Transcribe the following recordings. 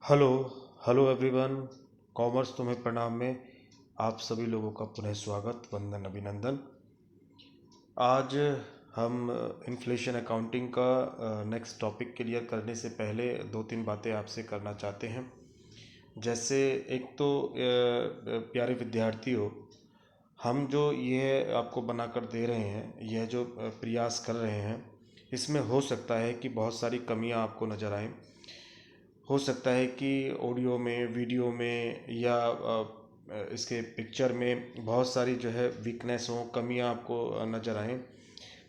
Hello hello everyone. Commerce तुम्हें प्रणाम में आप सभी लोगों का पुनः स्वागत, वंदन, अभिनंदन। आज हम इन्फ्लेशन अकाउंटिंग का नेक्स्ट टॉपिक क्लियर करने से पहले दो तीन बातें आपसे करना चाहते हैं। जैसे एक तो प्यारे विद्यार्थियों, हम जो ये आपको बनाकर दे रहे हैं, यह जो प्रयास कर रहे हैं, इसमें हो सकता है कि बहुत सारी कमियां आपको नज़र आएं। हो सकता है कि ऑडियो में, वीडियो में या इसके पिक्चर में बहुत सारी जो है वीकनेस हो, कमियां आपको नज़र आएं।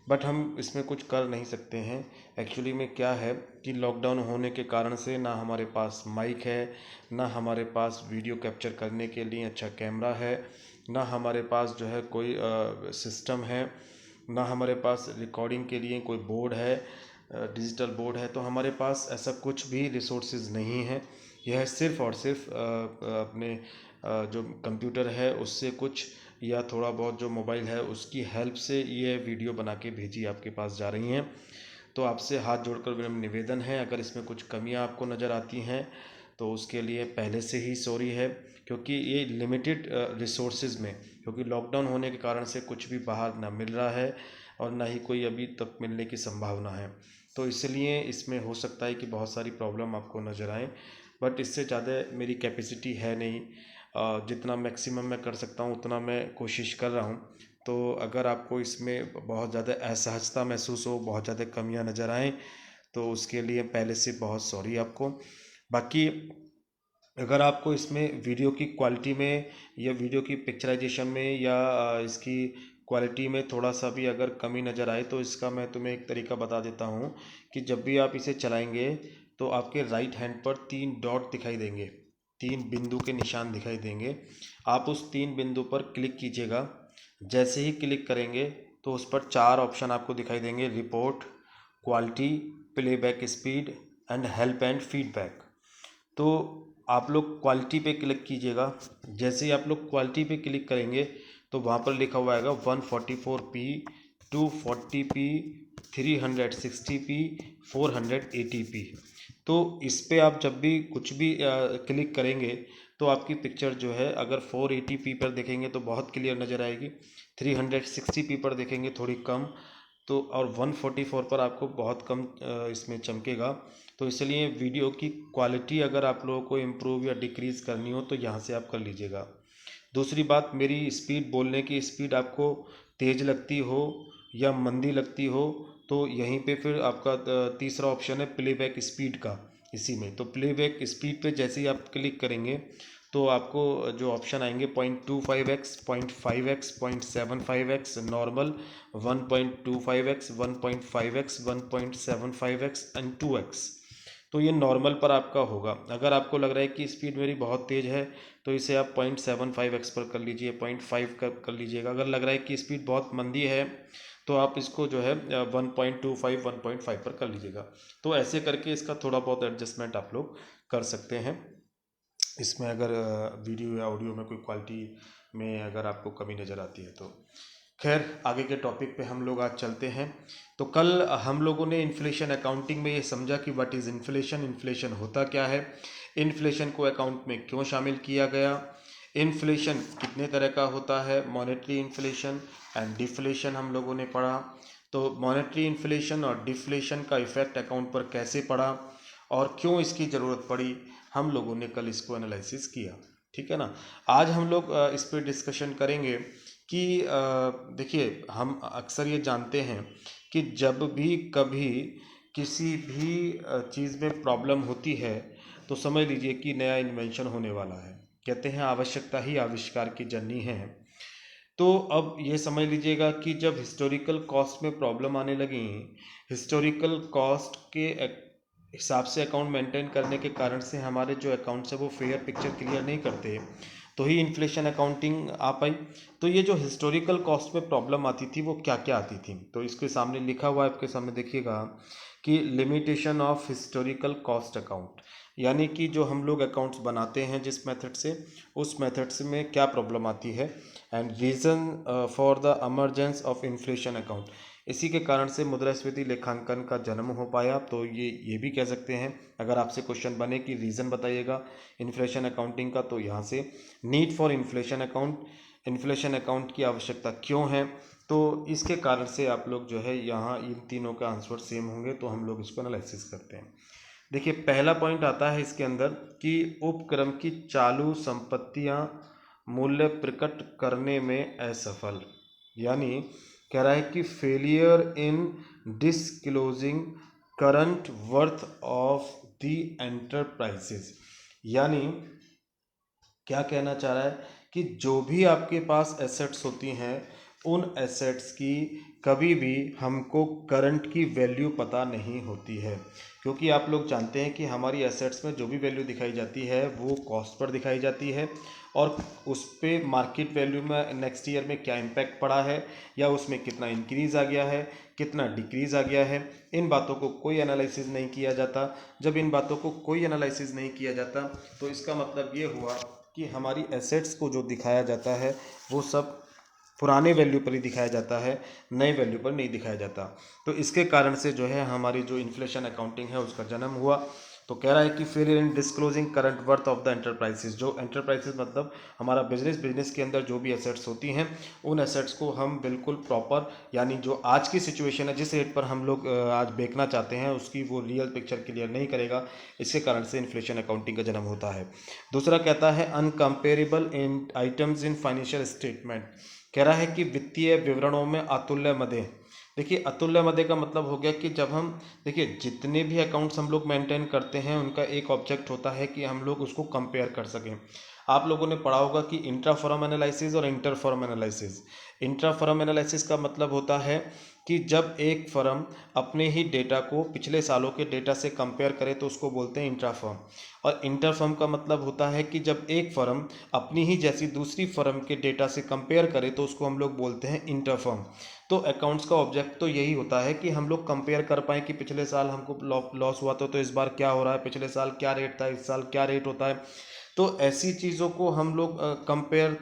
बट हम इसमें कुछ कर नहीं सकते हैं। एक्चुअली में क्या है कि लॉकडाउन होने के कारण से ना हमारे पास माइक है, ना हमारे पास वीडियो कैप्चर करने के लिए अच्छा कैमरा है, ना हमारे पास जो है कोई सिस्टम है, ना हमारे पास रिकॉर्डिंग के लिए कोई बोर्ड है, डिजिटल बोर्ड है। तो हमारे पास ऐसा कुछ भी रिसोर्सेज नहीं है। यह सिर्फ़ और सिर्फ अपने जो कंप्यूटर है उससे कुछ, या थोड़ा बहुत जो मोबाइल है उसकी हेल्प से ये वीडियो बना के भेजी आपके पास जा रही हैं। तो आपसे हाथ जोड़कर मेरा निवेदन है, अगर इसमें कुछ कमियां आपको नज़र आती हैं तो उसके लिए पहले से ही सॉरी है, क्योंकि ये लिमिटेड रिसोर्सेज में, क्योंकि लॉकडाउन होने के कारण से कुछ भी बाहर ना मिल रहा है और ना ही कोई अभी तक मिलने की संभावना है। तो इसलिए इसमें हो सकता है कि बहुत सारी प्रॉब्लम आपको नज़र आए, बट इससे ज़्यादा मेरी कैपेसिटी है नहीं। जितना मैक्सिमम मैं कर सकता हूँ उतना मैं कोशिश कर रहा हूँ। तो अगर आपको इसमें बहुत ज़्यादा असहजता महसूस हो, बहुत ज़्यादा कमियां नज़र आएँ, तो उसके लिए पहले से बहुत सॉरी आपको। बाकी अगर आपको इसमें वीडियो की क्वालिटी में या वीडियो की पिक्चराइजेशन में या इसकी क्वालिटी में थोड़ा सा भी अगर कमी नज़र आए, तो इसका मैं तुम्हें एक तरीका बता देता हूँ कि जब भी आप इसे चलाएंगे तो आपके राइट हैंड पर 3 डॉट दिखाई देंगे, 3 बिंदु के निशान दिखाई देंगे। आप उस 3 बिंदु पर क्लिक कीजिएगा। जैसे ही क्लिक करेंगे तो उस पर 4 ऑप्शन आपको दिखाई देंगे: report, quality, playback speed and help and feedback. तो आप लोग क्वालिटी पे क्लिक कीजिएगा। जैसे ही आप लोग क्वालिटी पे क्लिक करेंगे तो वहाँ पर लिखा हुआ आएगा 144p, 240p, 360p, 480p। तो इस पे आप जब भी कुछ भी क्लिक करेंगे तो आपकी पिक्चर जो है, अगर 480p पर देखेंगे तो बहुत क्लियर नज़र आएगी, 360p पर देखेंगे थोड़ी कम, तो और 144 पर आपको बहुत कम इसमें चमकेगा। तो इसलिए वीडियो की क्वालिटी अगर आप लोगों को इम्प्रूव या डिक्रीज़ करनी हो तो यहाँ से आप कर लीजिएगा। दूसरी बात, मेरी स्पीड, बोलने की स्पीड आपको तेज़ लगती हो या मंदी लगती हो, तो यहीं पे फिर आपका तीसरा ऑप्शन है प्लेबैक स्पीड का। इसी में तो प्लेबैक स्पीड पे जैसे ही आप क्लिक करेंगे तो आपको जो ऑप्शन आएंगे 0.25x, 0.5x, 0.75x normal, 1.25x, 1.5x, 1.75x and 2x। तो ये नॉर्मल पर आपका होगा। अगर आपको लग रहा है कि स्पीड मेरी बहुत तेज़ है तो इसे आप 0.75x पर कर लीजिए, 0.5 कर लीजिएगा। अगर लग रहा है कि स्पीड बहुत मंदी है तो आप इसको जो है 1.25, 1.5 पर कर लीजिएगा। तो ऐसे करके इसका थोड़ा बहुत एडजस्टमेंट आप लोग कर सकते हैं। इसमें अगर वीडियो या ऑडियो में कोई क्वालिटी में अगर आपको कमी नज़र आती है तो खैर, आगे के टॉपिक पे हम लोग आज चलते हैं। तो कल हम लोगों ने इन्फ्लेशन अकाउंटिंग में ये समझा कि व्हाट इज़ इन्फ्लेशन, इन्फ्लेशन होता क्या है, इन्फ्लेशन को अकाउंट में क्यों शामिल किया गया, इन्फ्लेशन कितने तरह का होता है, मॉनेटरी इन्फ्लेशन एंड डिफ्लेशन हम लोगों ने पढ़ा। तो मॉनेटरी इन्फ्लेशन और डिफ्लेशन का इफेक्ट अकाउंट पर कैसे पड़ा और क्यों इसकी ज़रूरत पड़ी, हम लोगों ने कल इसको एनालिसिस किया। ठीक है ना। आज हम लोग इस पर डिस्कशन करेंगे कि देखिए, हम अक्सर ये जानते हैं कि जब भी कभी किसी भी चीज़ में प्रॉब्लम होती है तो समझ लीजिए कि नया इन्वेंशन होने वाला है। कहते हैं आवश्यकता ही आविष्कार की जननी है। तो अब ये समझ लीजिएगा कि जब हिस्टोरिकल कॉस्ट में प्रॉब्लम आने लगी, हिस्टोरिकल कॉस्ट के हिसाब से अकाउंट मेंटेन करने के कारण से हमारे जो अकाउंट्स है वो फेयर पिक्चर क्लियर नहीं करते, तो ही इन्फ्लेशन अकाउंटिंग आ पाई। तो ये जो हिस्टोरिकल कॉस्ट में प्रॉब्लम आती थी वो क्या क्या आती थी, तो इसके सामने लिखा हुआ है, आपके सामने देखिएगा कि limitation of historical cost account, यानी कि जो हम लोग अकाउंट्स बनाते हैं जिस मेथड से, उस मेथड से में क्या प्रॉब्लम आती है, and reason for the emergence of inflation account. इसी के कारण से मुद्रास्फीति लेखांकन का जन्म हो पाया। तो ये भी कह सकते हैं, अगर आपसे क्वेश्चन बने कि रीज़न बताइएगा इन्फ्लेशन अकाउंटिंग का, तो यहाँ से नीड फॉर इन्फ्लेशन अकाउंट की आवश्यकता क्यों है, तो इसके कारण से आप लोग जो है यहाँ इन तीनों का आंसर सेम होंगे, तो हम लोग इसको एनालिसिस करते हैं। देखिए, पहला पॉइंट आता है इसके अंदर कि उपक्रम की चालू संपत्तियां मूल्य प्रकट करने में असफल, यानी कह रहा है कि failure in disclosing current worth of the enterprises, यानी क्या कहना चाह रहा है कि जो भी आपके पास एसेट्स होती हैं उन एसेट्स की कभी भी हमको करंट की वैल्यू पता नहीं होती है, क्योंकि आप लोग जानते हैं कि हमारी एसेट्स में जो भी वैल्यू दिखाई जाती है वो कॉस्ट पर दिखाई जाती है, और उस पर मार्केट वैल्यू में नेक्स्ट ईयर में क्या इम्पैक्ट पड़ा है, या उसमें कितना इंक्रीज़ आ गया है, कितना डिक्रीज़ आ गया है, इन बातों को कोई एनालिसिस नहीं किया जाता। जब इन बातों को कोई एनालिसिस नहीं किया जाता तो इसका मतलब ये हुआ कि हमारी एसेट्स को जो दिखाया जाता है वो सब पुराने वैल्यू पर ही दिखाया जाता है, नए वैल्यू पर नहीं दिखाया जाता। तो इसके कारण से जो है हमारी जो इन्फ्लेशन अकाउंटिंग है उसका जन्म हुआ। तो कह रहा है कि failure in disclosing current worth of the enterprises, जो एंटरप्राइजेस मतलब हमारा बिजनेस के अंदर जो भी एसेट्स होती हैं उन एसेट्स को हम बिल्कुल प्रॉपर, यानी जो आज की सिचुएशन है जिस रेट पर हम लोग आज बेचना चाहते हैं उसकी वो रियल पिक्चर क्लियर नहीं करेगा, इसके कारण से इन्फ्लेशन अकाउंटिंग का जन्म होता है। दूसरा कहता है uncomparable in items in financial statement, कह रहा है कि वित्तीय विवरणों में अतुल्य मदे। देखिए, अतुल्य मदे का मतलब हो गया कि जब हम देखिए जितने भी अकाउंट्स हम लोग मेंटेन करते हैं उनका एक ऑब्जेक्ट होता है कि हम लोग उसको कंपेयर कर सकें। आप लोगों ने पढ़ा होगा कि इंट्रा फर्म एनालिसिस और inter firm analysis. Intra firm analysis का मतलब होता है कि जब एक फर्म अपने ही डेटा को पिछले सालों के डेटा से कंपेयर करे तो उसको बोलते हैं इंट्रा फर्म, और इंटर फर्म का मतलब होता है कि जब एक फर्म अपनी ही जैसी दूसरी फर्म के डेटा से कंपेयर करे तो उसको हम लोग बोलते हैं इंटर फर्म। तो अकाउंट्स का ऑब्जेक्ट तो यही होता है कि हम लोग कंपेयर कर पाएँ कि पिछले साल हमको लॉस हुआ था तो इस बार क्या हो रहा है, पिछले साल क्या रेट था, इस साल क्या रेट होता है। तो ऐसी चीज़ों को हम लोग कंपेयर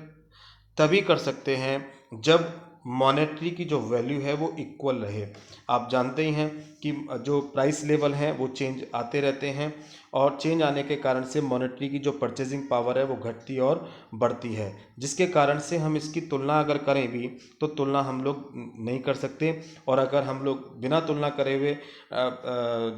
तभी कर सकते हैं जब मॉनेटरी की जो वैल्यू है वो इक्वल रहे। आप जानते ही हैं कि जो प्राइस लेवल हैं वो चेंज आते रहते हैं, और चेंज आने के कारण से मॉनेटरी की जो परचेजिंग पावर है वो घटती और बढ़ती है, जिसके कारण से हम इसकी तुलना अगर करें भी तो तुलना हम लोग नहीं कर सकते। और अगर हम लोग बिना तुलना करे हुए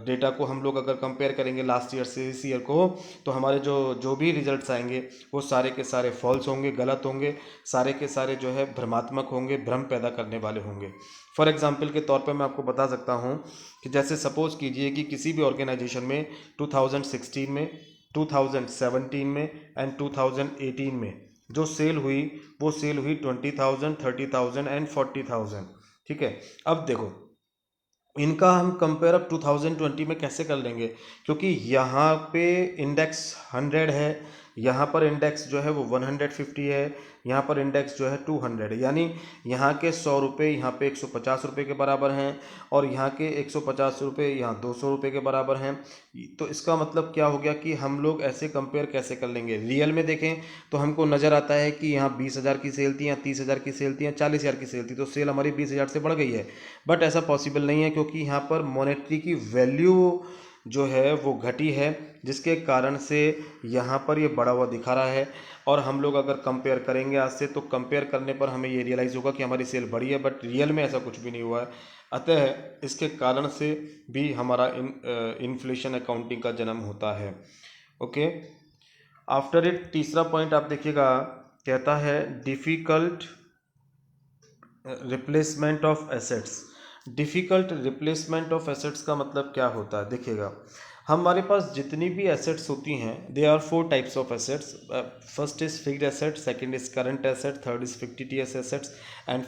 डेटा को हम लोग अगर कंपेयर करेंगे लास्ट ईयर से इस ईयर को, तो हमारे जो भी रिजल्ट्स आएंगे वो सारे के सारे फॉल्स होंगे, गलत होंगे, सारे के सारे जो है भ्रमात्मक होंगे, भ्रम पैदा करने वाले होंगे। फॉर एग्जांपल के तौर पर मैं आपको बता सकता हूं कि जैसे सपोज कीजिए कि किसी भी ऑर्गेनाइजेशन में 2016 में, 2017 में एंड 2018 में जो सेल हुई वो सेल हुई 20,000, 30,000 एंड 40,000। ठीक है, अब देखो इनका हम कंपेयर अब 2020 में कैसे कर लेंगे, क्योंकि यहाँ पे इंडेक्स 100 है, यहाँ पर इंडेक्स जो है वो 150 है, यहाँ पर इंडेक्स जो है 200 है, यानी यहाँ के 100 रुपये यहाँ पे 150 रुपये के बराबर हैं, और यहाँ के 150 रुपये यहाँ 200 रुपये के बराबर हैं। तो इसका मतलब क्या हो गया कि हम लोग ऐसे कंपेयर कैसे कर लेंगे। रियल में देखें तो हमको नज़र आता है कि यहाँ 20,000 की सेल थी, यहाँ 30,000 की सेल थी, यहाँ 40,000 की सेल थी, तो सेल हमारी 20,000 से बढ़ गई है। बट ऐसा पॉसिबल नहीं है, क्योंकि यहाँ पर मॉनेटरी की वैल्यू जो है वो घटी है, जिसके कारण से यहाँ पर ये बढ़ा हुआ दिखा रहा है। और हम लोग अगर कंपेयर करेंगे आज से तो कंपेयर करने पर हमें ये रियलाइज़ होगा कि हमारी सेल बढ़ी है, बट रियल में ऐसा कुछ भी नहीं हुआ है। अतः इसके कारण से भी हमारा इन्फ्लेशन अकाउंटिंग का जन्म होता है। ओके, आफ्टर इट तीसरा पॉइंट आप देखिएगा, कहता है difficult replacement of assets. Difficult replacement of assets का मतलब क्या होता है, देखिएगा हमारे पास जितनी भी एसेट्स होती हैं they are 4 types of assets. First is fixed asset, second is current asset, third is fictitious assets and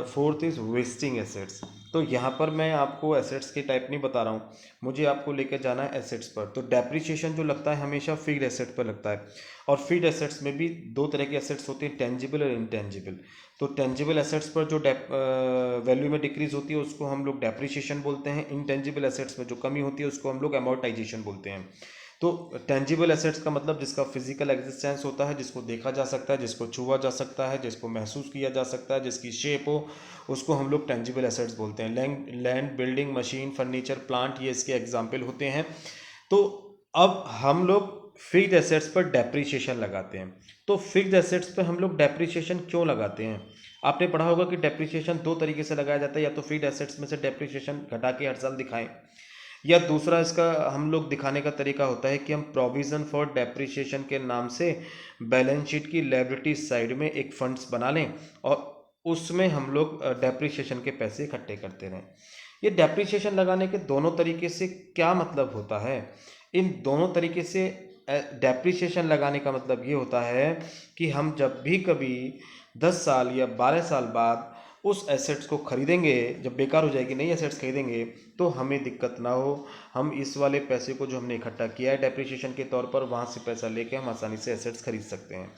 fourth is wasting assets. तो यहाँ पर मैं आपको एसेट्स के टाइप नहीं बता रहा हूँ, मुझे आपको लेकर जाना है एसेट्स पर। तो डेप्रिसिएशन जो लगता है हमेशा फिक्स्ड एसेट पर लगता है, और फिक्स्ड एसेट्स में भी दो तरह के एसेट्स होते हैं, टेंजिबल और इनटेंजिबल। तो टेंजिबल एसेट्स पर जो वैल्यू में डिक्रीज होती है उसको हम लोग डेप्रिसिएशन बोलते हैं, इनटेंजिबल एसेट्स में जो कमी होती है उसको हम लोग अमोर्टाइजेशन बोलते हैं। तो टेंजिबल एसेट्स का मतलब जिसका फिजिकल एग्जिस्टेंस होता है, जिसको देखा जा सकता है, जिसको छुआ जा सकता है, जिसको महसूस किया जा सकता है, जिसकी शेप हो, उसको हम लोग टेंजिबल एसेट्स बोलते हैं। Land, building, machine, furniture, plant, ये इसके एग्जाम्पल होते हैं। तो अब हम लोग फिक्स्ड एसेट्स पर डेप्रिसिएशन लगाते हैं। तो फिक्स्ड एसेट्स पे हम लोग डेप्रिसिएशन क्यों लगाते हैं? आपने पढ़ा होगा कि डेप्रिसिएशन दो तरीके से लगाया जाता है, या तो फिक्स्ड एसेट्स में से डेप्रिसिएशन घटा के हर साल दिखाएं, या दूसरा इसका हम लोग दिखाने का तरीका होता है कि हम प्रोविज़न फॉर डेप्रिसिएशन के नाम से बैलेंस शीट की लायबिलिटी साइड में एक फंड्स बना लें और उसमें हम लोग डेप्रिसिएशन के पैसे इकट्ठे करते रहें। ये डेप्रिसिएशन लगाने के दोनों तरीके से क्या मतलब होता है? इन दोनों तरीके से डेप्रिसिएशन लगाने का मतलब ये होता है कि हम जब भी कभी 10 साल या 12 साल बाद उस एसेट्स को खरीदेंगे, जब बेकार हो जाएगी नई एसेट्स खरीदेंगे, तो हमें दिक्कत ना हो, हम इस वाले पैसे को जो हमने इकट्ठा किया है डेप्रिसिएशन के तौर पर, वहाँ से पैसा लेके हम आसानी से एसेट्स खरीद सकते हैं।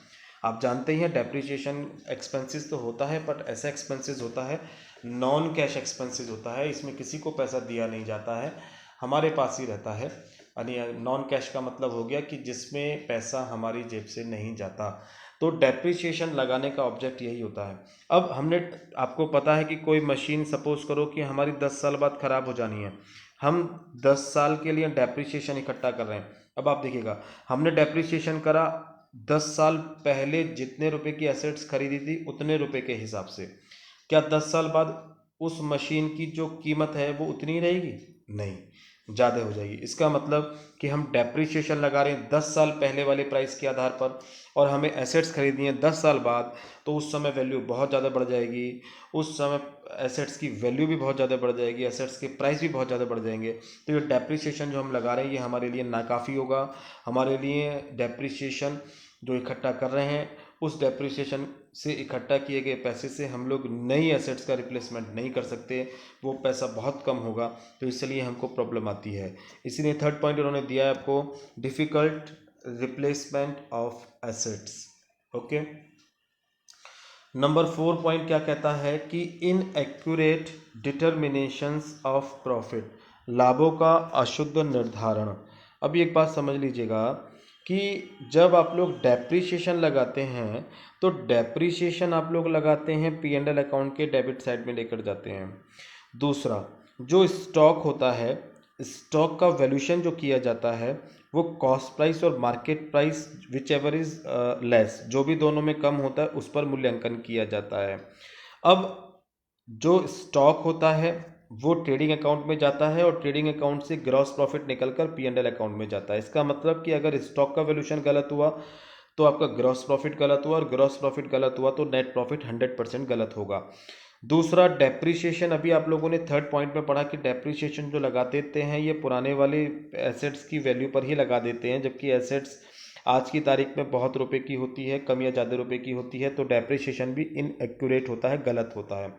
आप जानते ही हैं डेप्रिसिएशन एक्सपेंसेस तो होता है, बट ऐसा एक्सपेंसेस होता है, नॉन कैश एक्सपेंसेस होता है, इसमें किसी को पैसा दिया नहीं जाता है, हमारे पास ही रहता है। यानी नॉन कैश का मतलब हो गया कि जिसमें पैसा हमारी जेब से नहीं जाता। तो डेप्रिसिएशन लगाने का ऑब्जेक्ट यही होता है। अब हमने, आपको पता है कि कोई मशीन सपोज करो कि हमारी 10 साल बाद ख़राब हो जानी है, हम 10 साल के लिए डेप्रिसिएशन इकट्ठा कर रहे हैं। अब आप देखिएगा, हमने डेप्रिसिएशन करा 10 साल पहले जितने रुपए की एसेट्स खरीदी थी उतने रुपए के हिसाब से। क्या 10 साल बाद उस मशीन की जो कीमत है वो उतनी ही रहेगी? नहीं, ज़्यादा हो जाएगी। इसका मतलब कि हम डेप्रिसिएशन लगा रहे हैं 10 साल पहले वाले प्राइस के आधार पर, और हमें एसेट्स खरीदनी है 10 साल बाद, तो उस समय वैल्यू बहुत ज़्यादा बढ़ जाएगी, उस समय एसेट्स की वैल्यू भी बहुत ज़्यादा बढ़ जाएगी, एसेट्स के प्राइस भी बहुत ज़्यादा बढ़ जाएंगे। तो ये डेप्रिसिएशन जो हम लगा रहे हैं ये हमारे लिए नाकाफ़ी होगा। हमारे लिए डेप्रिसिएशन जो इकट्ठा कर रहे हैं, उस डेप्रिसिएशन से इकट्ठा किए गए पैसे से हम लोग नई एसेट्स का रिप्लेसमेंट नहीं कर सकते, वो पैसा बहुत कम होगा, तो इसलिए हमको प्रॉब्लम आती है। इसीलिए थर्ड पॉइंट उन्होंने दिया है आपको, difficult replacement of assets. Okay, number 4 point क्या कहता है कि इनएक्यूरेट डिटर्मिनेशंस ऑफ प्रॉफिट, लाभों का अशुद्ध निर्धारण। अभी एक बात समझ लीजिएगा कि जब आप लोग डेप्रिसिएशन लगाते हैं तो डेप्रिसिएशन आप लोग लगाते हैं P&L अकाउंट के डेबिट साइड में लेकर जाते हैं। दूसरा, जो स्टॉक होता है, स्टॉक का वैल्यूशन जो किया जाता है वो कॉस्ट प्राइस और market price which ever is less, जो भी दोनों में कम होता है उस पर मूल्यांकन किया जाता है। अब जो स्टॉक होता है वो ट्रेडिंग अकाउंट में जाता है और ट्रेडिंग अकाउंट से ग्रॉस प्रॉफिट निकलकर P&L अकाउंट में जाता है। इसका मतलब कि अगर स्टॉक का वैल्यूशन गलत हुआ तो आपका ग्रॉस प्रॉफिट गलत हुआ, और ग्रॉस प्रॉफिट गलत हुआ तो नेट प्रॉफिट 100% गलत होगा। दूसरा, डेप्रिसिएशन, अभी आप लोगों ने थर्ड पॉइंट में पढ़ा कि डेप्रिसिएशन जो लगा देते हैं ये पुराने वाले एसेट्स की वैल्यू पर ही लगा देते हैं, जबकि एसेट्स आज की तारीख में बहुत रुपए की होती है, कम या ज़्यादा रुपए की होती है, तो डेप्रिसिएशन भी इनएक्यूरेट होता है, गलत होता है।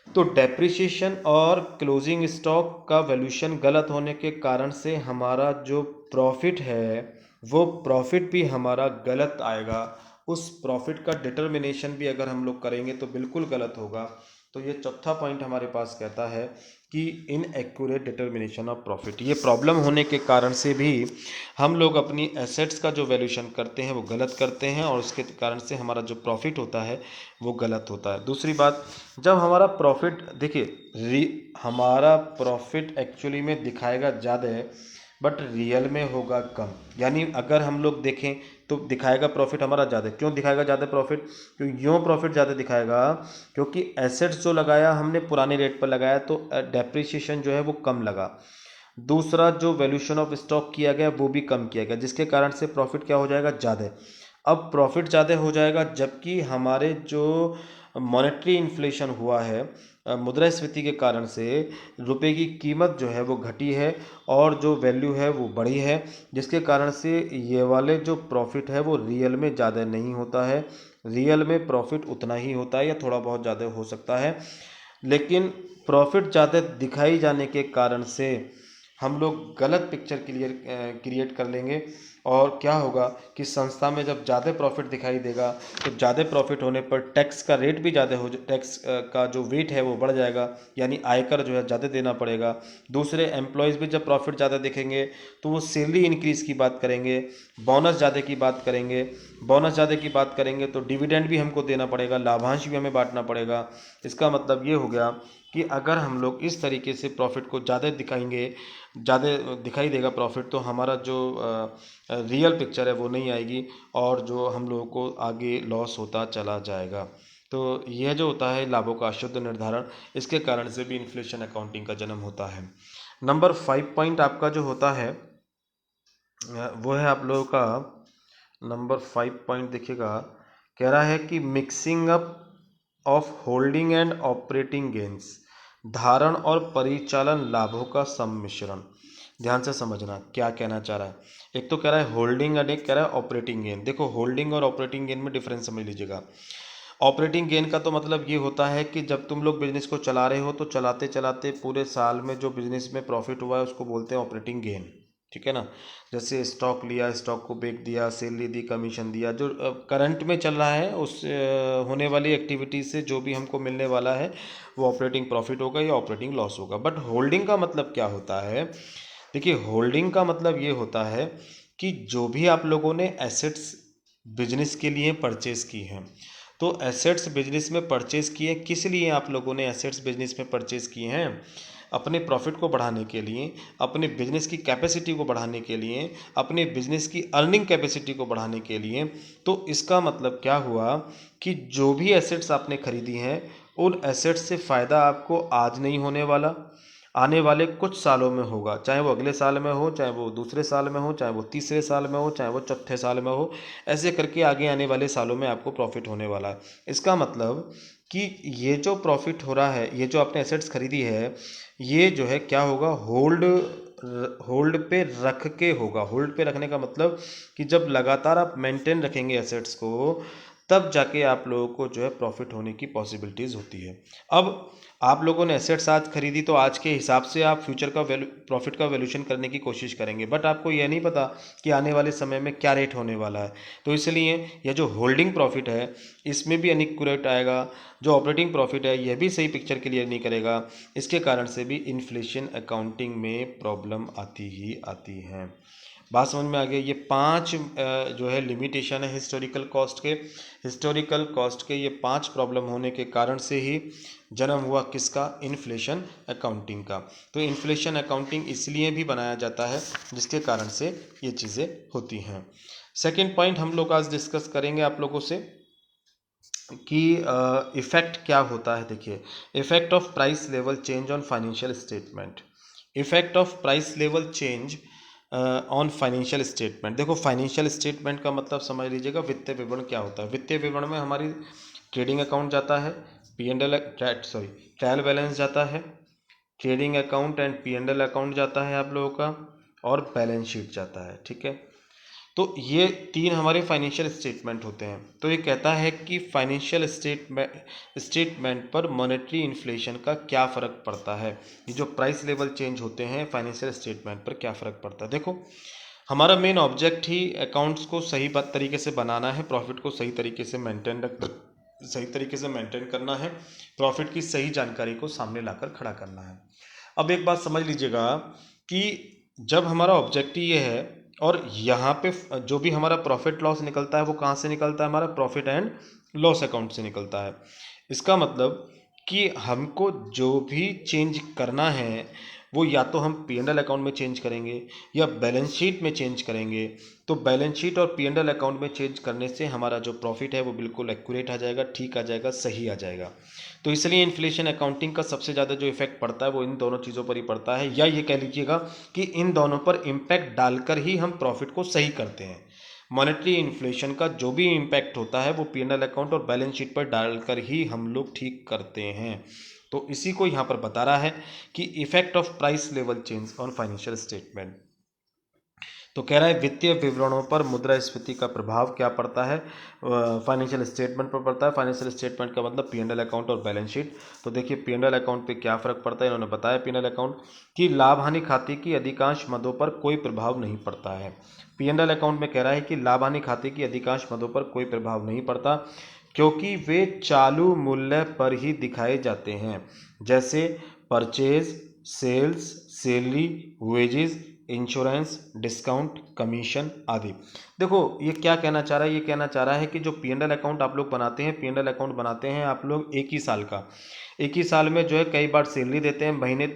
तो डेप्रिसिएशन और क्लोजिंग स्टॉक का वैल्यूशन गलत होने के कारण से हमारा जो प्रॉफिट है वो प्रॉफिट भी हमारा गलत आएगा। उस प्रॉफिट का डिटर्मिनेशन भी अगर हम लोग करेंगे तो बिल्कुल गलत होगा। तो ये चौथा पॉइंट हमारे पास कहता है कि इनएक्यूरेट डिटर्मिनेशन ऑफ प्रॉफिट, ये प्रॉब्लम होने के कारण से भी हम लोग अपनी एसेट्स का जो वैल्यूशन करते हैं वो गलत करते हैं, और उसके कारण से हमारा जो प्रॉफिट होता है वो गलत होता है। दूसरी बात, जब हमारा प्रॉफिट, देखिए हमारा प्रॉफिट एक्चुअली में दिखाएगा ज़्यादा है बट रियल में होगा कम। यानी अगर हम लोग देखें तो दिखाएगा प्रॉफिट हमारा ज़्यादा। क्यों दिखाएगा ज़्यादा प्रॉफिट? क्यों यूँ प्रॉफिट ज़्यादा दिखाएगा? क्योंकि एसेट्स जो लगाया हमने पुराने रेट पर लगाया तो डेप्रिसिएशन जो है वो कम लगा। दूसरा, जो वैल्यूशन ऑफ स्टॉक किया गया वो भी कम किया गया, जिसके कारण से प्रॉफिट क्या हो जाएगा? ज़्यादा। अब प्रॉफिट ज़्यादा हो जाएगा, जबकि हमारे जो मॉनेटरी इन्फ्लेशन हुआ है, मुद्रास्फीति के कारण से रुपए की कीमत जो है वो घटी है और जो वैल्यू है वो बढ़ी है, जिसके कारण से ये वाले जो प्रॉफिट है वो रियल में ज़्यादा नहीं होता है। रियल में प्रॉफिट उतना ही होता है या थोड़ा बहुत ज़्यादा हो सकता है, लेकिन प्रॉफिट ज़्यादा दिखाई जाने के कारण से हम लोग गलत पिक्चर क्रिएट कर लेंगे और क्या होगा कि संस्था में जब ज़्यादा प्रॉफिट दिखाई देगा तो ज़्यादा प्रॉफिट होने पर टैक्स का रेट भी ज़्यादा हो, टैक्स का जो वेट है वो बढ़ जाएगा, यानी आयकर जो है ज़्यादा देना पड़ेगा। दूसरे एम्प्लॉयज़ भी जब प्रॉफिट ज़्यादा दिखेंगे तो वो सैलरी इंक्रीज़ की बात करेंगे, बोनस ज़्यादा की बात करेंगे। बोनस ज़्यादा की बात करेंगे तो डिविडेंड भी हमको देना पड़ेगा, लाभांश भी हमें बांटना पड़ेगा। इसका मतलब ये हो गया कि अगर हम लोग इस तरीके से प्रॉफिट को ज़्यादा दिखाएंगे, ज़्यादा दिखाई देगा प्रॉफिट, तो हमारा जो रियल पिक्चर है वो नहीं आएगी और जो हम लोगों को आगे लॉस होता चला जाएगा। तो यह जो होता है लाभों का अशुद्ध निर्धारण, इसके कारण से भी इन्फ्लेशन अकाउंटिंग का जन्म होता है। नंबर 5 पॉइंट आपका जो होता है वो है आप लोगों का नंबर 5 पॉइंट देखिएगा, कह रहा है कि mixing up of holding and operating gains, धारण और परिचालन लाभों का सम्मिश्रण। ध्यान से समझना क्या कहना चाह रहा है। एक तो कह रहा है होल्डिंग और एक कह रहा है ऑपरेटिंग गेन। देखो होल्डिंग और ऑपरेटिंग गेन में डिफरेंस समझ लीजिएगा। ऑपरेटिंग गेन का तो मतलब ये होता है कि जब तुम लोग बिजनेस को चला रहे हो तो चलाते चलाते पूरे साल में जो बिजनेस में प्रॉफिट हुआ है उसको बोलते हैं ऑपरेटिंग गेन, ठीक है ना। जैसे स्टॉक लिया, स्टॉक को बेच दिया, सैलरी दी, कमीशन दिया, जो करंट में चल रहा है उस होने वाली एक्टिविटी से जो भी हमको मिलने वाला है वो ऑपरेटिंग प्रॉफिट होगा या ऑपरेटिंग लॉस होगा। बट होल्डिंग का मतलब क्या होता है? देखिए होल्डिंग का मतलब ये होता है कि जो भी आप लोगों ने एसेट्स बिजनेस के लिए परचेज की हैं, तो एसेट्स बिजनेस में परचेज किए किस लिए? आप लोगों ने एसेट्स बिजनेस में परचेज किए हैं अपने प्रॉफिट को बढ़ाने के लिए, अपने बिजनेस की कैपेसिटी को बढ़ाने के लिए, अपने बिजनेस की अर्निंग कैपेसिटी को बढ़ाने के लिए। तो इसका मतलब क्या हुआ कि जो भी एसेट्स आपने खरीदी हैं उन एसेट्स से फ़ायदा आपको आज नहीं होने वाला, आने वाले कुछ सालों में होगा। चाहे वो अगले साल में हो, चाहे वो दूसरे साल में हो, चाहे वो तीसरे साल में हो, चाहे वो चौथे साल में हो, ऐसे करके आगे आने वाले सालों में आपको प्रॉफिट होने वाला है। इसका मतलब कि ये जो प्रॉफिट हो रहा है, ये जो आपने एसेट्स खरीदी है, ये जो है क्या होगा, होल्ड पे रख के होगा। होल्ड पे रखने का मतलब कि जब लगातार आप मेंटेन रखेंगे एसेट्स को, तब जाके आप लोगों को जो है प्रॉफिट होने की पॉसिबिलिटीज़ होती है। अब आप लोगों ने एसेट्स आज खरीदी तो आज के हिसाब से आप फ्यूचर का वैल्यू, प्रॉफिट का वैल्यूशन करने की कोशिश करेंगे, बट आपको यह नहीं पता कि आने वाले समय में क्या रेट होने वाला है। तो इसलिए यह जो होल्डिंग प्रॉफिट है इसमें भी अनइक्यूरेट आएगा, जो ऑपरेटिंग प्रॉफिट है यह भी सही पिक्चर क्लियर नहीं करेगा। इसके कारण से भी इन्फ्लेशन अकाउंटिंग में प्रॉब्लम आती ही आती है। बात समझ में आ गई। ये 5 जो है लिमिटेशन है हिस्टोरिकल कॉस्ट के। हिस्टोरिकल कॉस्ट के ये 5 प्रॉब्लम होने के कारण से ही जन्म हुआ किसका? इन्फ्लेशन अकाउंटिंग का। तो इन्फ्लेशन अकाउंटिंग इसलिए भी बनाया जाता है जिसके कारण से ये चीज़ें होती हैं। सेकेंड पॉइंट हम लोग आज डिस्कस करेंगे आप लोगों से कि इफ़ेक्ट क्या होता है। देखिए effect of price level change on financial statement. Effect of price level change on financial statement. देखो फाइनेंशियल स्टेटमेंट का मतलब समझ लीजिएगा वित्तीय विवरण क्या होता है। वित्तीय विवरण में हमारी ट्रेडिंग अकाउंट जाता है, ट्रायल बैलेंस जाता है, trading account and P&L account जाता है आप लोगों का, और बैलेंस शीट जाता है, ठीक है। तो ये 3 हमारे फाइनेंशियल स्टेटमेंट होते हैं। तो ये कहता है कि फाइनेंशियल स्टेटमेंट पर मॉनेटरी इन्फ्लेशन का क्या फ़र्क पड़ता है। ये जो प्राइस लेवल चेंज होते हैं फाइनेंशियल स्टेटमेंट पर क्या फ़र्क पड़ता है। देखो हमारा मेन ऑब्जेक्ट ही अकाउंट्स को सही तरीके से बनाना है, प्रॉफिट को सही तरीके से मेंटेन करना है, प्रॉफिट की सही जानकारी को सामने लाकर खड़ा करना है। अब एक बात समझ लीजिएगा कि जब हमारा ऑब्जेक्टिव ये है और यहाँ पे जो भी हमारा प्रॉफिट लॉस निकलता है वो कहाँ से निकलता है? हमारा प्रॉफिट एंड लॉस अकाउंट से निकलता है। इसका मतलब कि हमको जो भी चेंज करना है वो या तो हम P&L अकाउंट में चेंज करेंगे या बैलेंस शीट में चेंज करेंगे। तो बैलेंस शीट और P&L अकाउंट में चेंज करने से हमारा जो प्रॉफिट है वो बिल्कुल एक्यूरेट आ जाएगा, ठीक आ जाएगा, सही आ जाएगा। तो इसलिए इन्फ्लेशन अकाउंटिंग का सबसे ज़्यादा जो इफेक्ट पड़ता है वो इन दोनों चीज़ों पर ही पड़ता है, या ये कह लीजिएगा कि इन दोनों पर इम्पैक्ट डालकर ही हम प्रॉफिट को सही करते हैं। मॉनेटरी इन्फ्लेशन का जो भी इम्पैक्ट होता है वो P&L अकाउंट और बैलेंस शीट पर डालकर ही हम लोग ठीक करते हैं। तो इसी को यहाँ पर बता रहा है कि effect of price level change on financial statement. तो कह रहा है वित्तीय विवरणों पर मुद्रास्फीति का प्रभाव क्या पड़ता है, फाइनेंशियल स्टेटमेंट पर पड़ता है। फाइनेंशियल स्टेटमेंट का मतलब P&L अकाउंट और बैलेंस शीट। तो देखिए P&L अकाउंट पे क्या फ़र्क पड़ता है, इन्होंने बताया P&L अकाउंट कि लाभ हानि खाते की अधिकांश मदों पर कोई प्रभाव नहीं पड़ता है। P&L अकाउंट में कह रहा है कि लाभ हानि खाते की अधिकांश मदों पर कोई प्रभाव नहीं पड़ता क्योंकि वे चालू मूल्य पर ही दिखाए जाते हैं, जैसे purchase, sales, salary, wages, insurance, discount, commission आदि। देखो ये क्या कहना चाह रहा है, ये कहना चाह रहा है कि जो P&L अकाउंट आप लोग बनाते हैं, P&L अकाउंट बनाते हैं आप लोग एक ही साल का, एक ही साल में जो है कई बार सैलरी देते हैं, महीने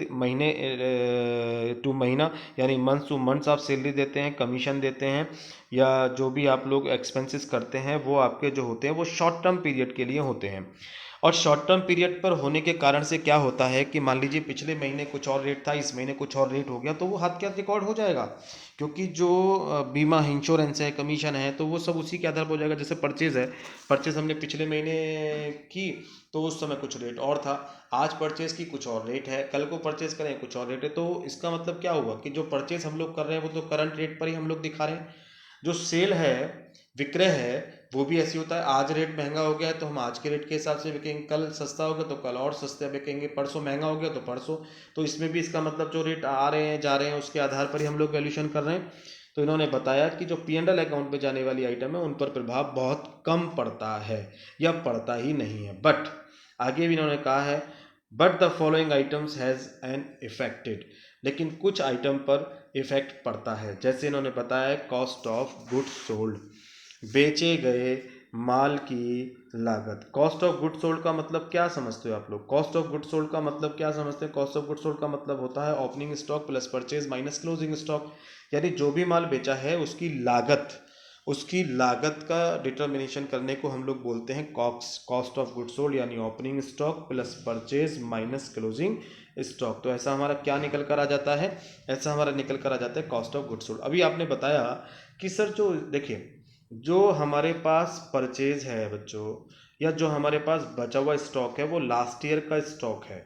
टू महीना यानी मंथ टू मंथ्स आप सैलरी देते हैं, कमीशन देते हैं, या जो भी आप लोग एक्सपेंसेस करते हैं वो आपके जो होते हैं वो शॉर्ट टर्म पीरियड के लिए होते हैं। और शॉर्ट टर्म पीरियड पर होने के कारण से क्या होता है कि मान लीजिए पिछले महीने कुछ और रेट था, इस महीने कुछ और रेट हो गया, तो वो हाथ के हाथ रिकॉर्ड हो जाएगा, क्योंकि जो बीमा इंश्योरेंस है, कमीशन है, तो वो सब उसी के आधार पर हो जाएगा। जैसे परचेज है, परचेज हमने पिछले महीने की तो उस समय कुछ रेट और था, आज परचेज की कुछ और रेट है, कल को परचेज करें कुछ और रेट है। तो इसका मतलब क्या हुआ कि जो परचेज हम लोग कर रहे हैं वो तो करंट रेट पर ही हम लोग दिखा रहे हैं। जो सेल है, विक्रय है, वो भी ऐसी होता है, आज रेट महंगा हो गया है तो हम आज के रेट के हिसाब से बिकेंगे, कल सस्ता हो गया तो कल और सस्ते बिकेंगे, परसों महंगा हो गया तो परसों। तो इसमें भी इसका मतलब जो रेट आ रहे हैं जा रहे हैं उसके आधार पर ही हम लोग वैल्यूएशन कर रहे हैं। तो इन्होंने बताया कि जो P&L अकाउंट में जाने वाली आइटम है उन पर प्रभाव बहुत कम पड़ता है या पड़ता ही नहीं है। बट आगे भी इन्होंने कहा है but the following items has an affected, लेकिन कुछ आइटम पर इफेक्ट पड़ता है। जैसे इन्होंने बताया है कॉस्ट ऑफ गुड्स सोल्ड, बेचे गए माल की लागत। कॉस्ट ऑफ गुड्स सोल्ड का मतलब क्या समझते हो आप लोग? कॉस्ट ऑफ गुड्स सोल्ड का मतलब क्या समझते हैं? कॉस्ट ऑफ गुड्स सोल्ड का मतलब होता है opening stock plus purchase minus closing stock, यानी जो भी माल बेचा है उसकी लागत का डिटर्मिनेशन करने को हम लोग बोलते हैं कॉस्ट ऑफ गुड्स सोल्ड, यानी opening stock plus purchase minus closing stock. तो ऐसा हमारा क्या निकल कर आ जाता है? ऐसा हमारा निकल कर आ जाता है कॉस्ट ऑफ गुड्स सोल्ड। अभी आपने बताया कि सर जो देखिए जो हमारे पास परचेज है बच्चों, या जो हमारे पास बचा हुआ स्टॉक है वो लास्ट ईयर का स्टॉक है,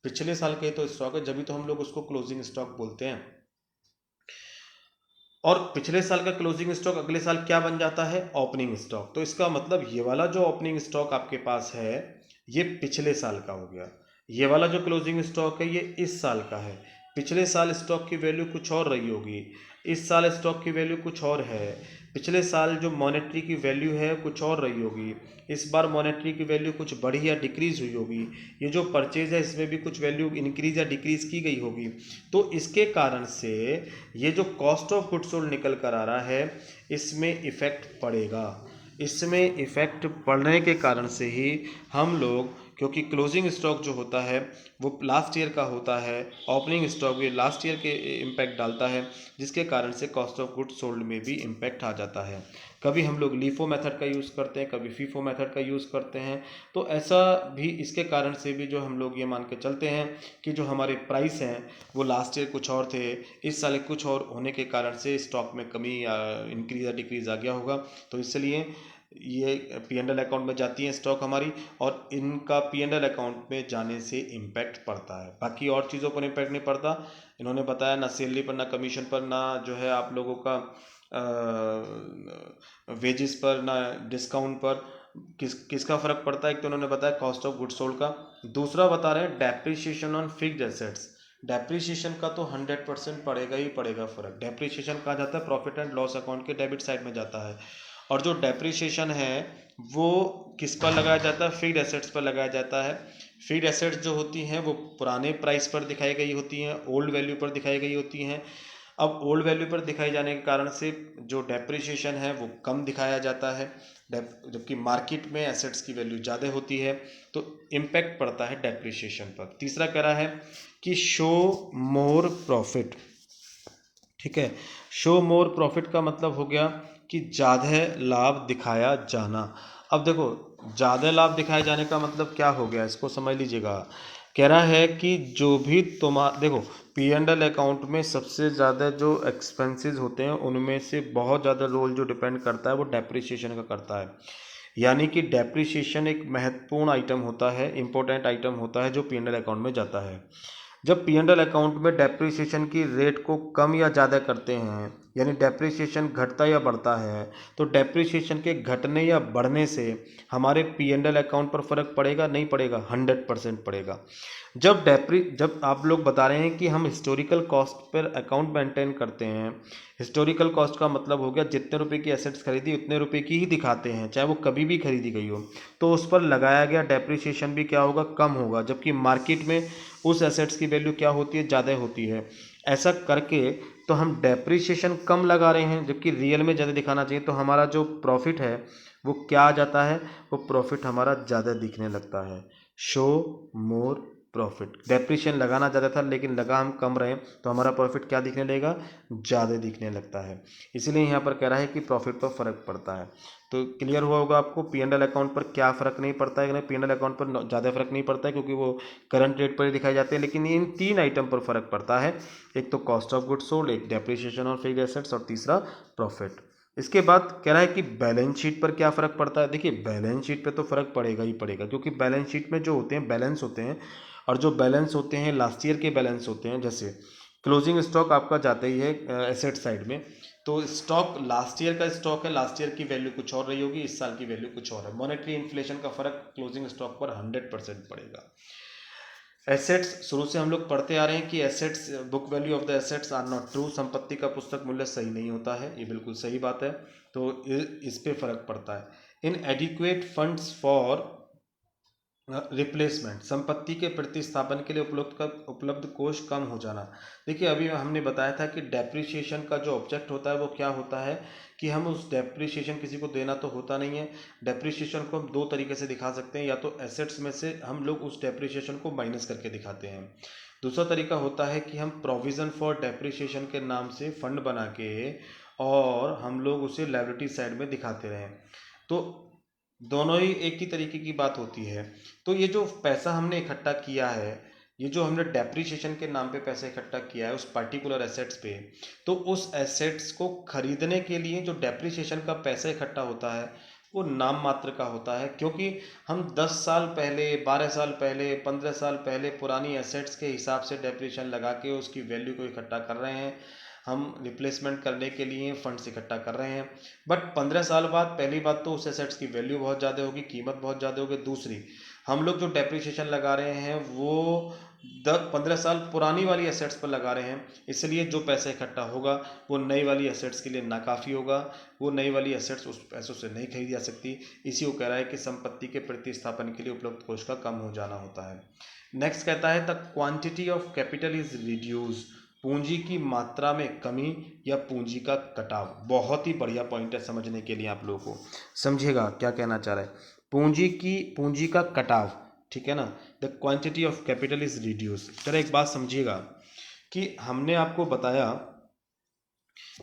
पिछले साल का ही तो स्टॉक है, जब भी तो हम लोग उसको क्लोजिंग स्टॉक बोलते हैं। और पिछले साल का क्लोजिंग स्टॉक अगले साल क्या बन जाता है? Opening stock. तो इसका मतलब ये वाला जो ओपनिंग स्टॉक आपके पास है ये पिछले साल का हो गया, ये वाला जो क्लोजिंग स्टॉक है ये इस साल का है। पिछले साल स्टॉक की वैल्यू कुछ और रही होगी, इस साल स्टॉक की वैल्यू कुछ और है। पिछले साल जो मॉनेटरी की वैल्यू है कुछ और रही होगी, इस बार मॉनेटरी की वैल्यू कुछ बढ़ी या डिक्रीज हुई होगी। ये जो परचेज है इसमें भी कुछ वैल्यू इंक्रीज या डिक्रीज की गई होगी। तो इसके कारण से ये जो कॉस्ट ऑफ गुड्स सोल्ड निकल कर आ रहा है इसमें इफेक्ट पड़ेगा। इसमें इफेक्ट पड़ने के कारण से ही हम लोग, क्योंकि क्लोजिंग स्टॉक जो होता है वो लास्ट ईयर का होता है, ओपनिंग स्टॉक भी लास्ट ईयर के इम्पैक्ट डालता है, जिसके कारण से कॉस्ट ऑफ गुड्स सोल्ड में भी इम्पैक्ट आ जाता है। कभी हम लोग लीफो मेथड का यूज़ करते हैं, कभी फीफो मेथड का यूज़ करते हैं। तो ऐसा भी इसके कारण से भी जो हम लोग ये मान के चलते हैं कि जो हमारे प्राइस हैं वो लास्ट ईयर कुछ और थे, इस साल कुछ और होने के कारण से स्टॉक में कमी या इंक्रीज या डिक्रीज आ गया होगा। तो इसलिए ये P&L अकाउंट में जाती हैं स्टॉक हमारी, और इनका P&L अकाउंट में जाने से इम्पैक्ट पड़ता है। बाकी और चीज़ों पर इम्पैक्ट नहीं पड़ता। इन्होंने बताया ना सैलरी पर, ना कमीशन पर, ना जो है आप लोगों का वेजेस पर, ना डिस्काउंट पर किसका फ़र्क पड़ता है। एक तो उन्होंने बताया कॉस्ट ऑफ गुड्स सोल्ड का, दूसरा बता रहे हैं depreciation on fixed assets. Depreciation का तो 100% पड़ेगा ही पड़ेगा फ़र्क। डेप्रिसिएशन कहाँ जाता है? प्रॉफिट एंड लॉस अकाउंट के डेबिट साइड में जाता है। और जो डेप्रिसिएशन है वो किस पर लगाया जाता है? फिक्स्ड एसेट्स पर लगाया जाता है। फिक्स्ड एसेट्स जो होती हैं वो पुराने प्राइस पर दिखाई गई होती हैं, ओल्ड वैल्यू पर दिखाई गई होती हैं। अब ओल्ड वैल्यू पर दिखाई जाने के कारण से जो डेप्रिसिएशन है वो कम दिखाया जाता है, जबकि मार्केट में एसेट्स की वैल्यू ज़्यादा होती है, तो इम्पैक्ट पड़ता है डेप्रिसिएशन पर। तीसरा कह रहा है कि शो मोर प्रॉफिट। ठीक है, शो मोर प्रॉफिट का मतलब हो गया कि ज़्यादा लाभ दिखाया जाना। अब देखो ज़्यादा लाभ दिखाए जाने का मतलब क्या हो गया, इसको समझ लीजिएगा। कह रहा है कि जो भी देखो P&L अकाउंट में सबसे ज़्यादा जो एक्सपेंसेस होते हैं उनमें से बहुत ज़्यादा रोल जो डिपेंड करता है वो डेप्रिसिएशन का करता है। यानी कि डेप्रिसिएशन एक महत्वपूर्ण आइटम होता है, इम्पोर्टेंट आइटम होता है जो P&L अकाउंट में जाता है। जब P&L अकाउंट में डेप्रिसिएशन की रेट को कम या ज़्यादा करते हैं यानी डेप्रिसिएशन घटता या बढ़ता है, तो डेप्रिसिएशन के घटने या बढ़ने से हमारे P&L अकाउंट पर फर्क पड़ेगा नहीं पड़ेगा? 100% पड़ेगा। जब आप लोग बता रहे हैं कि हम historical cost per account maintain करते हैं, हिस्टोरिकल कॉस्ट का मतलब हो गया जितने रुपए की एसेट्स खरीदी उतने रुपए की ही दिखाते हैं, चाहे वो कभी भी खरीदी गई हो, तो उस पर लगाया गया डेप्रिसिएशन भी क्या होगा? कम होगा। जबकि मार्केट में उस एसेट्स की वैल्यू क्या होती है? ज़्यादा होती है। ऐसा करके तो हम डेप्रिसिएशन कम लगा रहे हैं, जबकि रियल में ज़्यादा दिखाना चाहिए, तो हमारा जो प्रॉफिट है वो क्या आ जाता है? वो प्रॉफिट हमारा ज़्यादा दिखने लगता है। Show more profit. डेप्रिसिएशन लगाना ज़्यादा था लेकिन लगा हम कम रहे, तो हमारा प्रॉफिट क्या दिखने लगेगा? ज़्यादा दिखने लगता है। इसीलिए यहाँ पर कह रहा है कि प्रॉफिट पर फर्क पड़ता है। तो क्लियर हुआ होगा आपको P&L अकाउंट पर क्या फ़र्क नहीं पड़ता है? P&L अकाउंट पर ज़्यादा फर्क नहीं पड़ता है क्योंकि वो करंट रेट पर ही दिखाई जाते हैं, लेकिन इन 3 आइटम पर फर्क पड़ता है। एक तो कॉस्ट ऑफ गुड्स सोल्ड, एक डेप्रिसिएशन ऑन फिक्स्ड एसेट्स और तीसरा प्रॉफिट। इसके बाद कह रहा है कि बैलेंस शीट पर क्या फ़र्क पड़ता है? देखिए, बैलेंस शीट पे तो फ़र्क पड़ेगा ही पड़ेगा, क्योंकि बैलेंस शीट में जो होते हैं बैलेंस होते हैं, और जो बैलेंस होते हैं लास्ट ईयर के बैलेंस होते हैं। जैसे क्लोजिंग स्टॉक आपका जाता ही है एसेट साइड में, तो स्टॉक लास्ट ईयर का स्टॉक है, लास्ट ईयर की वैल्यू कुछ और रही होगी, इस साल की वैल्यू कुछ और है। मॉनेटरी इन्फ्लेशन का फर्क क्लोजिंग स्टॉक पर 100% पड़ेगा। एसेट्स, शुरू से हम लोग पढ़ते आ रहे हैं कि assets, book value of the assets are not true. संपत्ति का पुस्तक मूल्य सही नहीं होता है, ये बिल्कुल सही बात है। तो इस पे फर्क पड़ता है। इन एडिक्वेट फंड्स फॉर रिप्लेसमेंट, संपत्ति के प्रतिस्थापन के लिए उपलब्ध कोष कम हो जाना। देखिए, अभी हमने बताया था कि डेप्रिसिएशन का जो ऑब्जेक्ट होता है वो क्या होता है कि हम उस डेप्रिसिएशन किसी को देना तो होता नहीं है। डेप्रिसिएशन को हम 2 तरीके से दिखा सकते हैं, या तो एसेट्स में से हम लोग उस डेप्रिसिएशन को माइनस करके दिखाते हैं। दूसरा तरीका होता है कि हम प्रोविज़न फॉर डेप्रिसिएशन के नाम से फंड बना के और हम लोग उसे लायबिलिटी साइड में दिखाते रहें। तो दोनों ही एक ही तरीके की बात होती है। तो ये जो पैसा हमने इकट्ठा किया है, ये जो हमने डेप्रिसिएशन के नाम पे पैसा इकट्ठा किया है उस पर्टिकुलर एसेट्स पे, तो उस एसेट्स को खरीदने के लिए जो डेप्रिसिएशन का पैसा इकट्ठा होता है वो नाम मात्र का होता है, क्योंकि हम 10 साल पहले, 12 साल पहले, 15 साल पहले पुरानी एसेट्स के हिसाब से डेप्रिसिएशन लगा के उसकी वैल्यू को इकट्ठा कर रहे हैं। हम रिप्लेसमेंट करने के लिए फंड्स इकट्ठा कर रहे हैं। बट 15 साल बाद पहली बात तो उस एसेट्स की वैल्यू बहुत ज़्यादा होगी, कीमत बहुत ज़्यादा होगी। दूसरी, हम लोग जो डेप्रिसिएशन लगा रहे हैं वो 10-15 साल पुरानी वाली एसेट्स पर लगा रहे हैं, इसलिए जो पैसा इकट्ठा होगा वो नई वाली एसेट्स के लिए नाकाफ़ी होगा। वो नई वाली एसेट्स उस पैसों से नहीं खरीदी जा सकती। इसी को कह रहा है कि संपत्ति के प्रतिस्थापन के लिए उपलब्ध कोष का कम हो जाना होता है। नेक्स्ट कहता है the quantity of capital is reduce, पूंजी की मात्रा में कमी या पूंजी का कटाव। बहुत ही बढ़िया पॉइंट है समझने के लिए, आप लोगों को समझिएगा क्या कहना चाह रहा है। पूंजी का कटाव, ठीक है ना। The quantity of capital is reduce. चलो एक बात समझिएगा कि हमने आपको बताया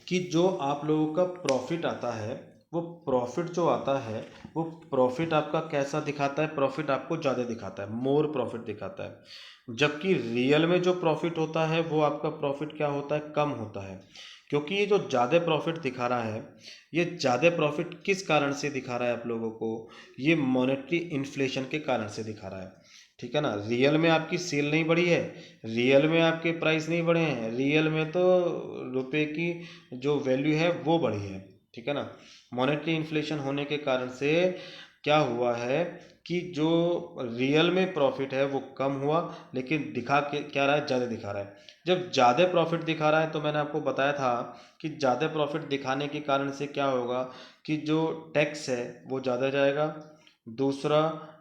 कि जो आप लोगों का प्रॉफिट आता है, वो प्रॉफिट जो आता है वो प्रॉफिट आपका कैसा दिखाता है? प्रॉफिट आपको ज़्यादा दिखाता है, मोर प्रॉफिट दिखाता है। जबकि रियल में जो प्रॉफिट होता है वो आपका प्रॉफिट क्या होता है? कम होता है। क्योंकि ये जो ज़्यादा प्रॉफिट दिखा रहा है, ये ज़्यादा प्रॉफिट किस कारण से दिखा रहा है आप लोगों को? ये मॉनेटरी इन्फ्लेशन के कारण से दिखा रहा है, ठीक है ना। रियल में आपकी सेल नहीं बढ़ी है, रियल में आपके प्राइस नहीं बढ़े हैं, रियल में तो रुपए की जो वैल्यू है वो बढ़ी है, ठीक है ना। मॉनेटरी इन्फ्लेशन होने के कारण से क्या हुआ है कि जो रियल में प्रॉफिट है वो कम हुआ, लेकिन दिखा के क्या रहा है? ज़्यादा दिखा रहा है। जब ज़्यादा प्रॉफिट दिखा रहा है तो मैंने आपको बताया था कि ज़्यादा प्रॉफिट दिखाने के कारण से क्या होगा कि जो टैक्स है वो ज़्यादा जाएगा। दूसरा,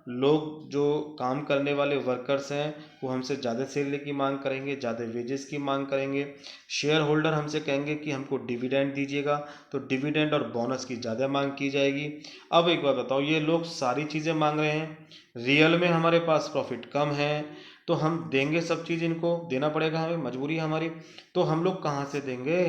लोग जो काम करने वाले वर्कर्स हैं वो हमसे ज़्यादा सैलरी की मांग करेंगे, ज़्यादा वेजेस की मांग करेंगे। शेयर होल्डर हमसे कहेंगे कि हमको डिविडेंड दीजिएगा, तो डिविडेंड और बोनस की ज़्यादा मांग की जाएगी। अब एक बात बताओ, ये लोग सारी चीज़ें मांग रहे हैं, रियल में हमारे पास प्रॉफिट कम है, तो हम देंगे सब चीज़, इनको देना पड़ेगा, हमें मजबूरी है हमारी। तो हम लोग कहाँ से देंगे?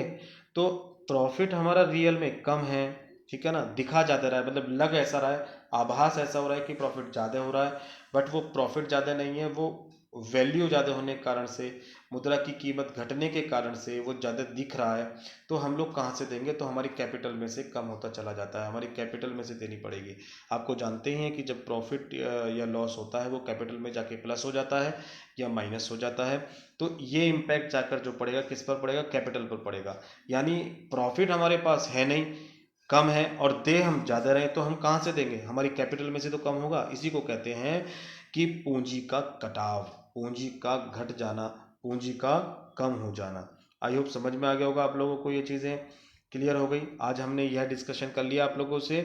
तो प्रॉफिट हमारा रियल में कम है, ठीक है ना। दिखा जाता रहा है, मतलब लग ऐसा रहा है, आभास ऐसा हो रहा है कि प्रॉफिट ज़्यादा हो रहा है, बट वो प्रॉफिट ज़्यादा नहीं है, वो वैल्यू ज़्यादा होने के कारण से, मुद्रा की कीमत घटने के कारण से वो ज़्यादा दिख रहा है, तो हम लोग कहाँ से देंगे? तो हमारी कैपिटल में से कम होता चला जाता है, हमारी कैपिटल में से देनी पड़ेगी। आपको जानते ही हैं कि जब प्रॉफिट या लॉस होता है वो कैपिटल में जाके प्लस हो जाता है या माइनस हो जाता है। तो ये इम्पैक्ट जाकर जो पड़ेगा किस पर पड़ेगा? कैपिटल पर पड़ेगा। यानी प्रॉफिट हमारे पास है नहीं, कम है, और दे हम ज़्यादा रहे, तो हम कहाँ से देंगे? हमारी कैपिटल में से तो कम होगा। इसी को कहते हैं कि पूंजी का कटाव, पूंजी का घट जाना, पूंजी का कम हो जाना। आई होप समझ में आ गया होगा आप लोगों को, ये चीज़ें क्लियर हो गई। आज हमने यह डिस्कशन कर लिया आप लोगों से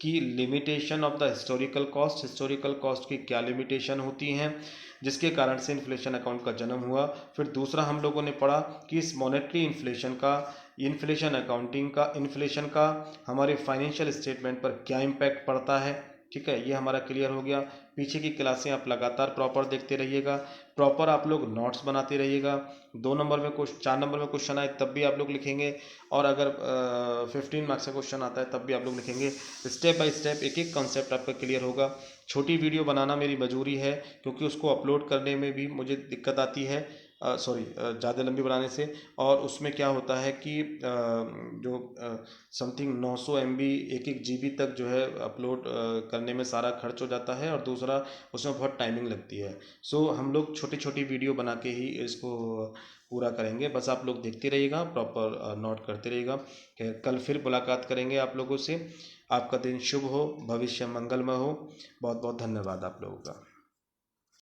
कि limitation of the historical cost, historical cost की क्या लिमिटेशन होती हैं जिसके कारण से इन्फ्लेशन अकाउंट का जन्म हुआ। फिर दूसरा हम लोगों ने पढ़ा कि इस मॉनेटरी इन्फ्लेशन का, इन्फ्लेशन अकाउंटिंग का, इन्फ्लेशन का हमारे फाइनेंशियल स्टेटमेंट पर क्या इम्पैक्ट पड़ता है। ठीक है, ये हमारा क्लियर हो गया। पीछे की क्लासें आप लगातार प्रॉपर देखते रहिएगा, प्रॉपर आप लोग नोट्स बनाते रहिएगा। 2 नंबर में 4 नंबर में क्वेश्चन आए तब भी आप लोग लिखेंगे, और अगर 15 मार्क्स का क्वेश्चन आता है तब भी आप लोग लिखेंगे। स्टेप बाय स्टेप एक एक कॉन्सेप्ट आपका क्लियर होगा। छोटी वीडियो बनाना मेरी मजबूरी है, क्योंकि उसको अपलोड करने में भी मुझे दिक्कत आती है, ज़्यादा लंबी बनाने से। और उसमें क्या होता है कि जो समथिंग 900 MB, 1 GB तक जो है अपलोड करने में सारा खर्च हो जाता है, और दूसरा उसमें बहुत टाइमिंग लगती है। सो हम लोग छोटी छोटी वीडियो बना के ही इसको पूरा करेंगे। बस आप लोग देखते रहिएगा, प्रॉपर नोट करते रहिएगा। कल फिर मुलाकात करेंगे आप लोगों से। आपका दिन शुभ हो, भविष्य मंगलमय हो। बहुत बहुत धन्यवाद आप लोगों का।